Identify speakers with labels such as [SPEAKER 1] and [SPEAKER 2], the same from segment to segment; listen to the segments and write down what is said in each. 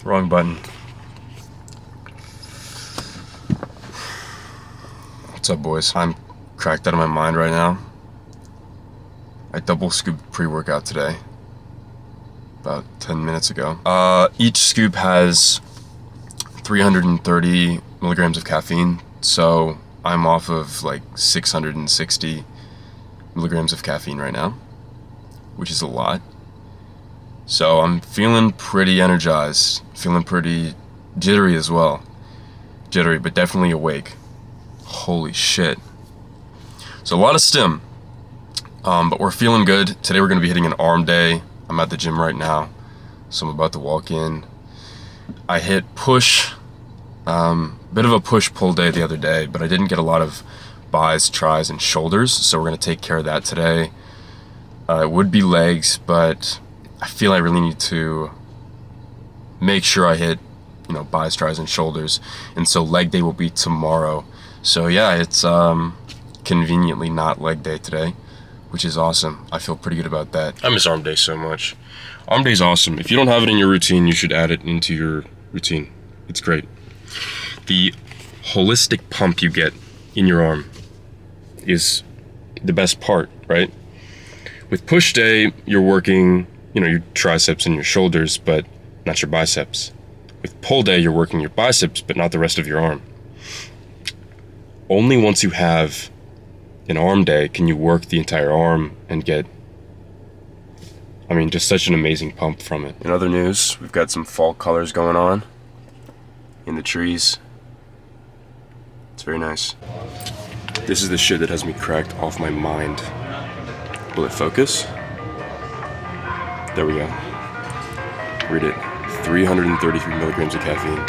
[SPEAKER 1] Wrong button. What's up, boys? I'm cracked out of my mind right now. I double scooped pre-workout today, about 10 minutes ago. Each scoop has 330 milligrams of caffeine, so I'm off of like 660 milligrams of caffeine right now, which is a lot. So I'm feeling pretty energized, feeling pretty jittery as well. Jittery, but definitely awake. Holy shit. So a lot of stim, but we're feeling good. Today we're gonna be hitting an arm day. I'm at the gym right now, so I'm about to walk in. I hit push, bit of a push-pull day the other day, but I didn't get a lot of bis, tris, and shoulders, so we're gonna take care of that today. It would be legs, but I feel I really need to make sure I hit, bis, tris, and shoulders, and so leg day will be tomorrow. So yeah, it's conveniently not leg day today, which is awesome. I feel pretty good about that. I miss arm day so much. Arm day is awesome. If you don't have it in your routine, you should add it into your routine. It's great. The holistic pump you get in your arm is the best part, right? With push day, you're working, your triceps and your shoulders, but not your biceps. With pull day, you're working your biceps, but not the rest of your arm. Only once you have an arm day can you work the entire arm and get, just such an amazing pump from it. In other news, we've got some fall colors going on in the trees. It's very nice. This is the shit that has me cracked off my mind. Will it focus? There we go. Read it. 333 milligrams of caffeine.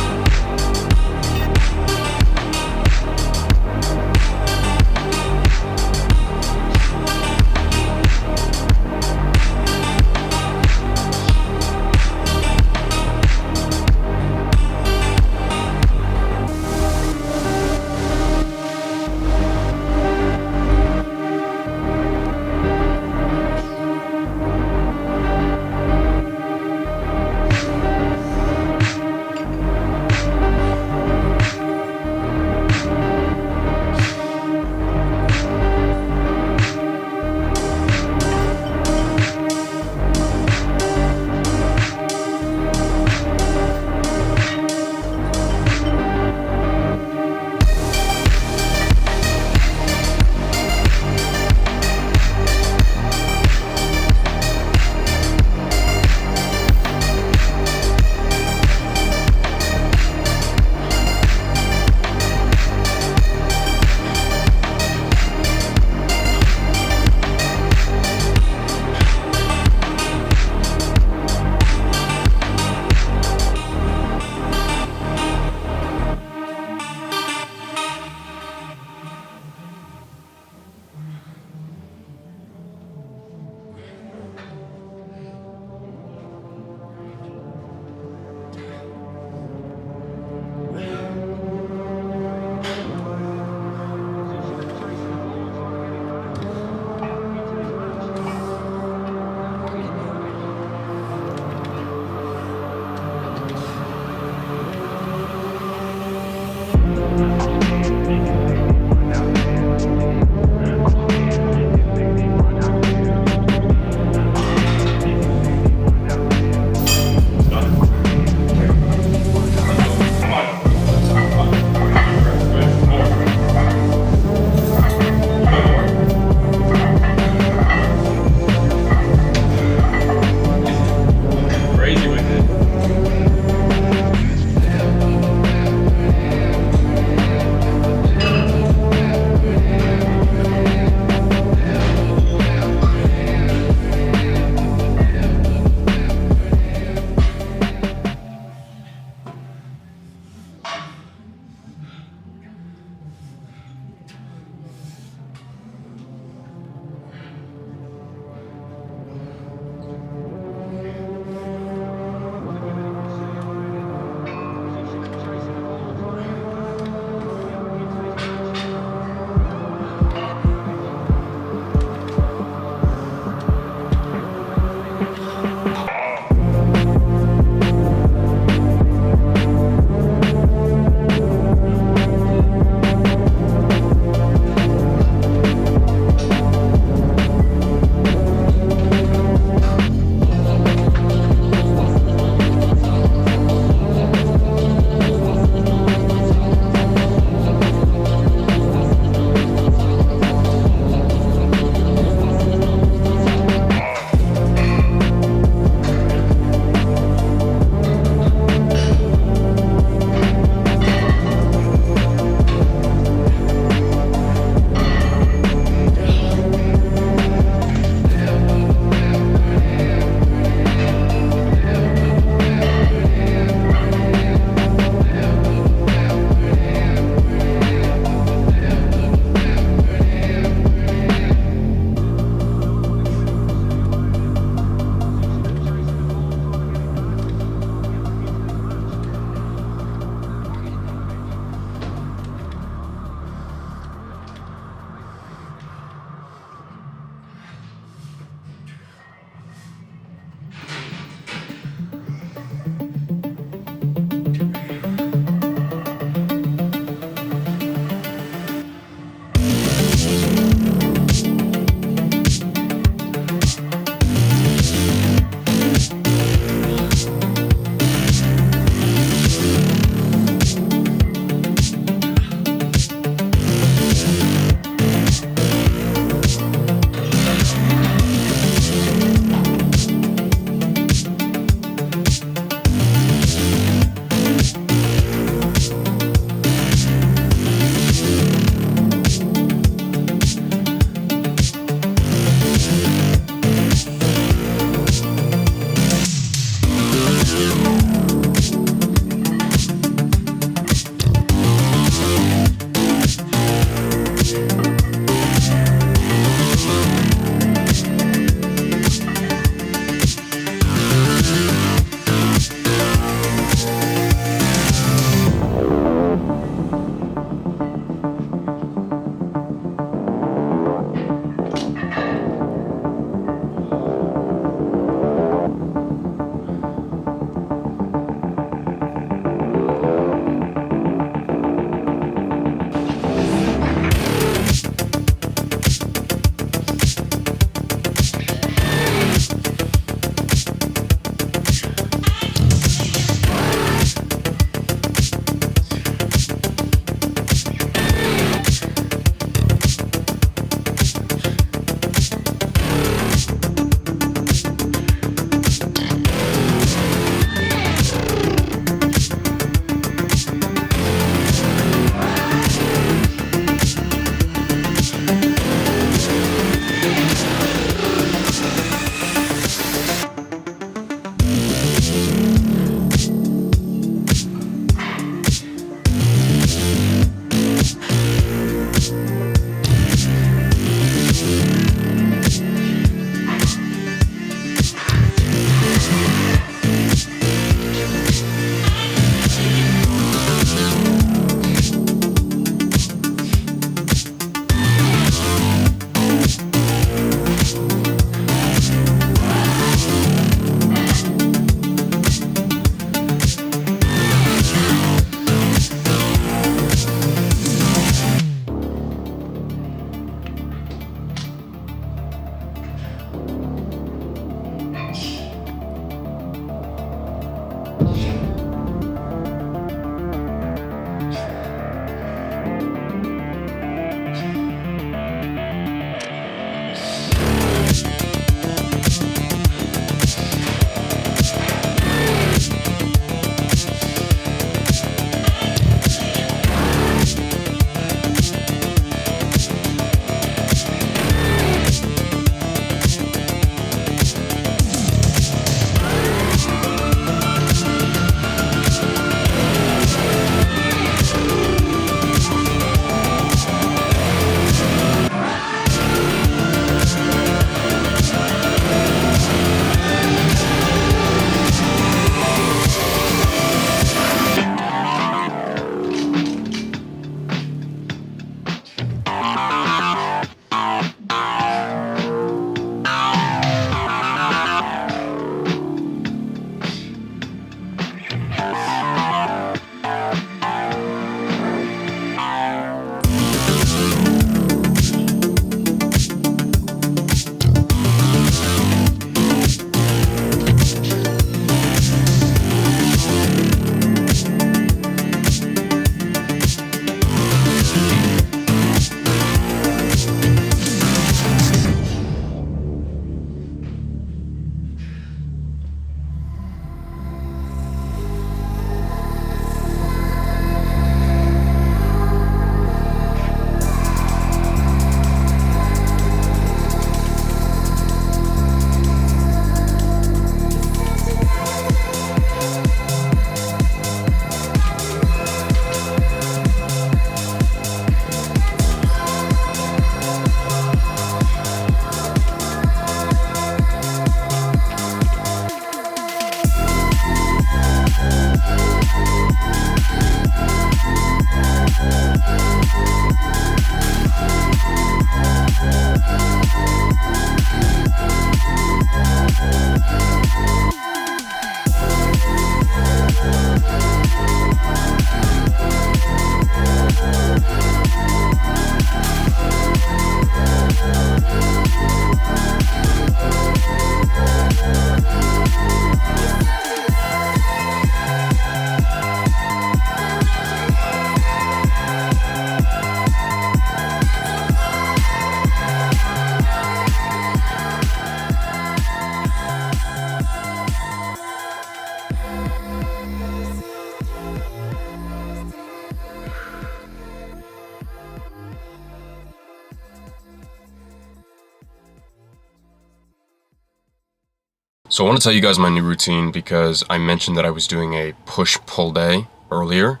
[SPEAKER 1] So I want to tell you guys my new routine because I mentioned that I was doing a push-pull day earlier,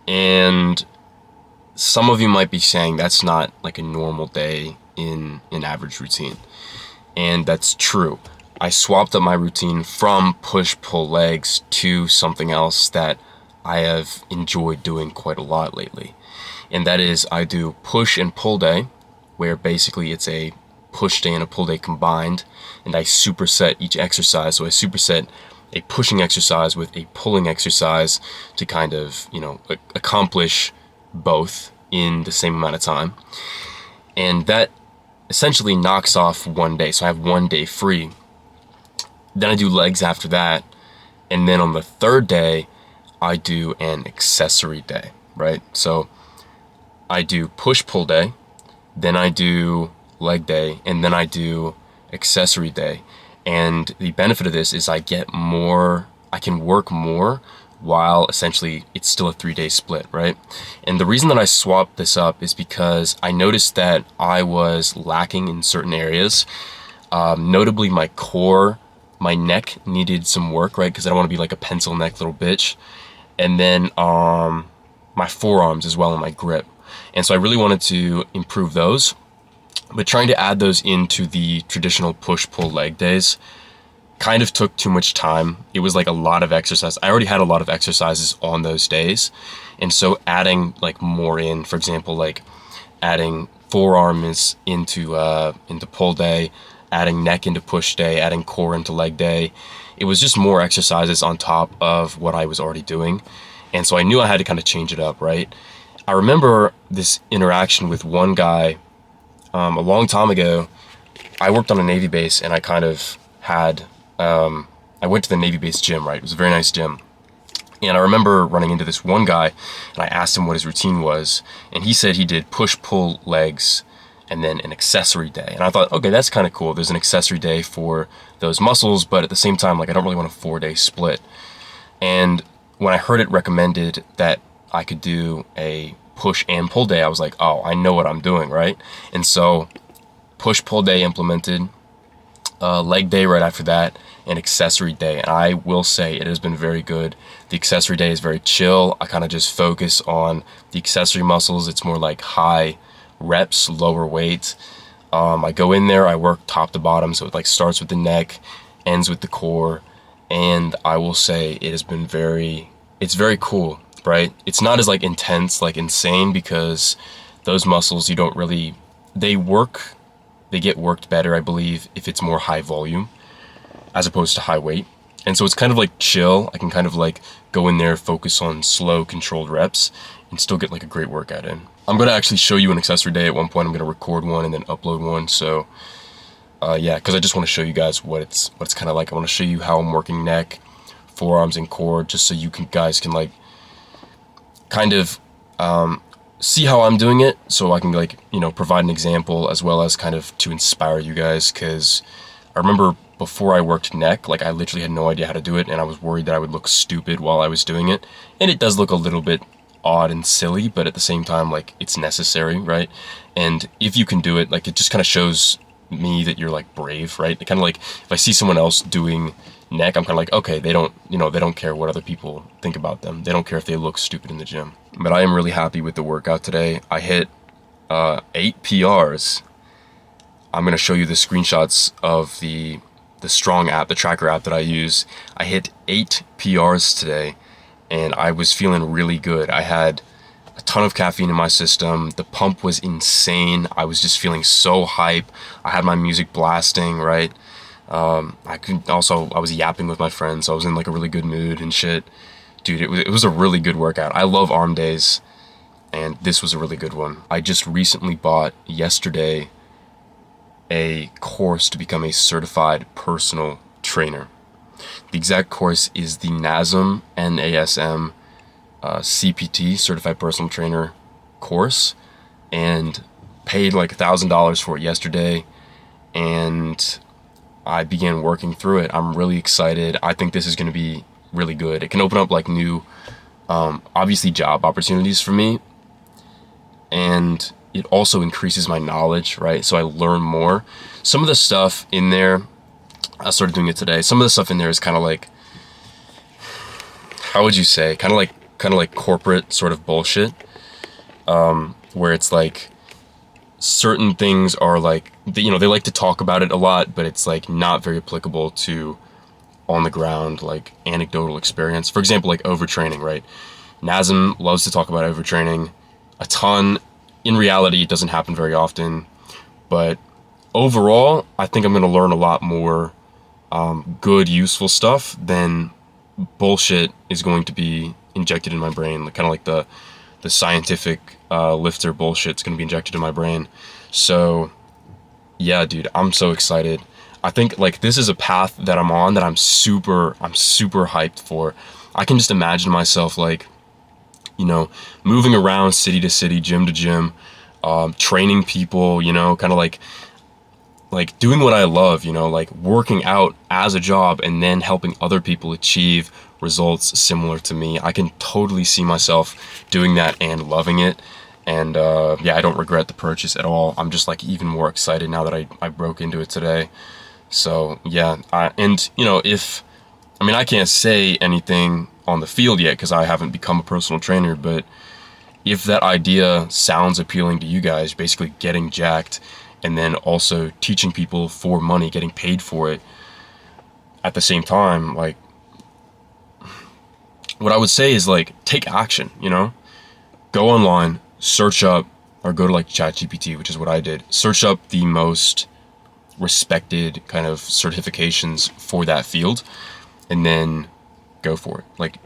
[SPEAKER 1] and some of you might be saying that's not like a normal day in an average routine. And that's true. I swapped up my routine from push-pull legs to something else that I have enjoyed doing quite a lot lately. And that is I do push and pull day, where basically it's a push day and a pull day combined, and I superset each exercise. So I superset a pushing exercise with a pulling exercise to kind of, accomplish both in the same amount of time. And that essentially knocks off one day. So I have one day free. Then I do legs after that. And then on the third day, I do an accessory day, right? So I do push-pull day, then I do leg day, and then I do accessory day. And the benefit of this is I can work more while essentially it's still a 3-day split, right? And the reason that I swapped this up is because I noticed that I was lacking in certain areas, notably my core. My neck needed some work, right? Because I don't want to be like a pencil neck little bitch. And then my forearms as well and my grip. And so I really wanted to improve those. But trying to add those into the traditional push-pull leg days kind of took too much time. It was like a lot of exercise. I already had a lot of exercises on those days. And so adding like more in, for example, like adding forearms into pull day, adding neck into push day, adding core into leg day. It was just more exercises on top of what I was already doing. And so I knew I had to kind of change it up, right? I remember this interaction with one guy a long time ago. I worked on a Navy base, and I kind of had, I went to the Navy base gym, right? It was a very nice gym. And I remember running into this one guy, and I asked him what his routine was, and he said he did push-pull legs and then an accessory day. And I thought, okay, that's kind of cool. There's an accessory day for those muscles, but at the same time, like I don't really want a 4-day split. And when I heard it recommended that I could do a push and pull day, I was like, oh, I know what I'm doing, right? And so push-pull day implemented, leg day right after that, and accessory day. And I will say it has been very good. The accessory day is very chill. I kind of just focus on the accessory muscles. It's more like high reps, lower weight. I go in there, I work top to bottom, so it like starts with the neck, ends with the core, and I will say it has been it's very cool, right? It's not as like intense, like insane, because those muscles they get worked better, I believe, if it's more high volume as opposed to high weight. And so it's kind of like chill. I can kind of like go in there, focus on slow, controlled reps, and still get like a great workout in. I'm going to actually show you an accessory day at one point. I'm going to record one and then upload one. So yeah, because I just want to show you guys what it's kind of like. I want to show you how I'm working neck, forearms, and core, just so you guys can like kind of see how I'm doing it, so I can like, provide an example as well as kind of to inspire you guys. Because I remember before I worked neck, like I literally had no idea how to do it, and I was worried that I would look stupid while I was doing it. And it does look a little bit odd and silly, but at the same time, like it's necessary, right? And if you can do it, like it just kind of shows me that you're like brave, right? Kind of like if I see someone else doing neck, I'm kind of like, okay, they don't care what other people think about them. They don't care if they look stupid in the gym. But I am really happy with the workout today. I hit 8 PRs. I'm going to show you the screenshots of the Strong app, the tracker app that I use. I hit 8 PRs today, and I was feeling really good. I had a ton of caffeine in my system. The pump was insane. I was just feeling so hype. I had my music blasting, right? I was yapping with my friends, so I was in like a really good mood and shit. Dude, it was a really good workout. I love arm days, and this was a really good one. I just recently bought yesterday a course to become a certified personal trainer. The exact course is the NASM, N-A-S-M, CPT, Certified Personal Trainer course, and paid like $1,000 for it yesterday, and I began working through it. I'm really excited. I think this is going to be really good. It can open up like new, obviously job opportunities for me, and it also increases my knowledge, right? So I learn more. Some of the stuff in there I started doing it today. Some of the stuff in there is kind of like, how would you say, kind of like corporate sort of bullshit, where it's like certain things are like, they like to talk about it a lot, but it's like not very applicable to on the ground, like anecdotal experience. For example, like overtraining, right? Nazem loves to talk about overtraining a ton. In reality, it doesn't happen very often, but overall, I think I'm going to learn a lot more good, useful stuff than bullshit is going to be injected in my brain. Like, kind of like the scientific lifter bullshit's going to be injected in my brain. So, yeah, dude, I'm so excited. I think like this is a path that I'm on that I'm super hyped for. I can just imagine myself like, moving around city to city, gym to gym, training people, kind of like doing what I love, like working out as a job and then helping other people achieve results similar to me. I can totally see myself doing that and loving it. And yeah, I don't regret the purchase at all. I'm just like even more excited now that I broke into it today. So yeah, I can't say anything on the field yet because I haven't become a personal trainer, but if that idea sounds appealing to you guys, basically getting jacked and then also teaching people for money, getting paid for it at the same time, like what I would say is like take action, go online, search up or go to like ChatGPT, which is what I did. Search up the most respected kind of certifications for that field and then go for it. Like,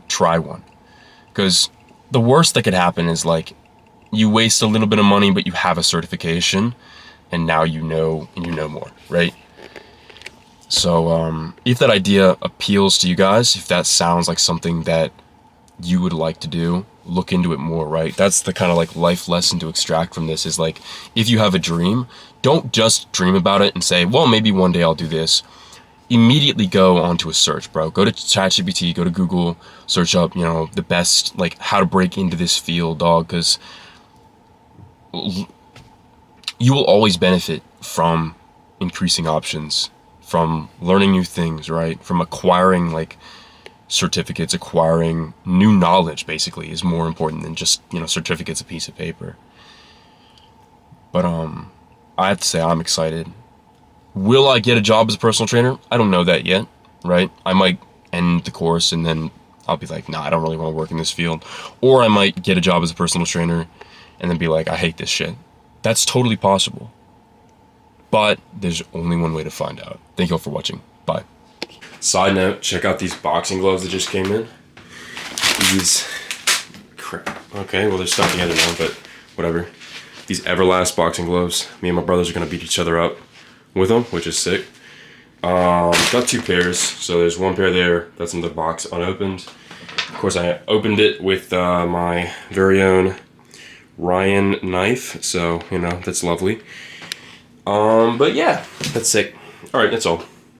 [SPEAKER 1] try one. Because the worst that could happen is like you waste a little bit of money, but you have a certification and now you know more, right? So if that idea appeals to you guys, if that sounds like something that you would like to do, look into it more, right? That's the kind of like life lesson to extract from this is like, if you have a dream, don't just dream about it and say, well, maybe one day I'll do this. Immediately go onto a search, bro. Go to ChatGPT, go to Google, search up, the best, like how to break into this field, dog, because you will always benefit from increasing options, from learning new things, right? From acquiring like certificates, acquiring new knowledge basically is more important than just, certificates, a piece of paper. But I have to say I'm excited. Will I get a job as a personal trainer? I don't know that yet, right? I might end the course and then I'll be like, nah, I don't really want to work in this field. Or I might get a job as a personal trainer and then be like, I hate this shit. That's totally possible. But there's only one way to find out. Thank you all for watching. Bye. Side note, check out these boxing gloves that just came in. These, crap. Okay, well they're stuck together now, but whatever. These Everlast boxing gloves. Me and my brothers are gonna beat each other up with them, which is sick. Got two pairs, so there's one pair there that's in the box unopened. Of course, I opened it with my very own Ryan knife, so that's lovely. But yeah, that's sick. All right, that's all.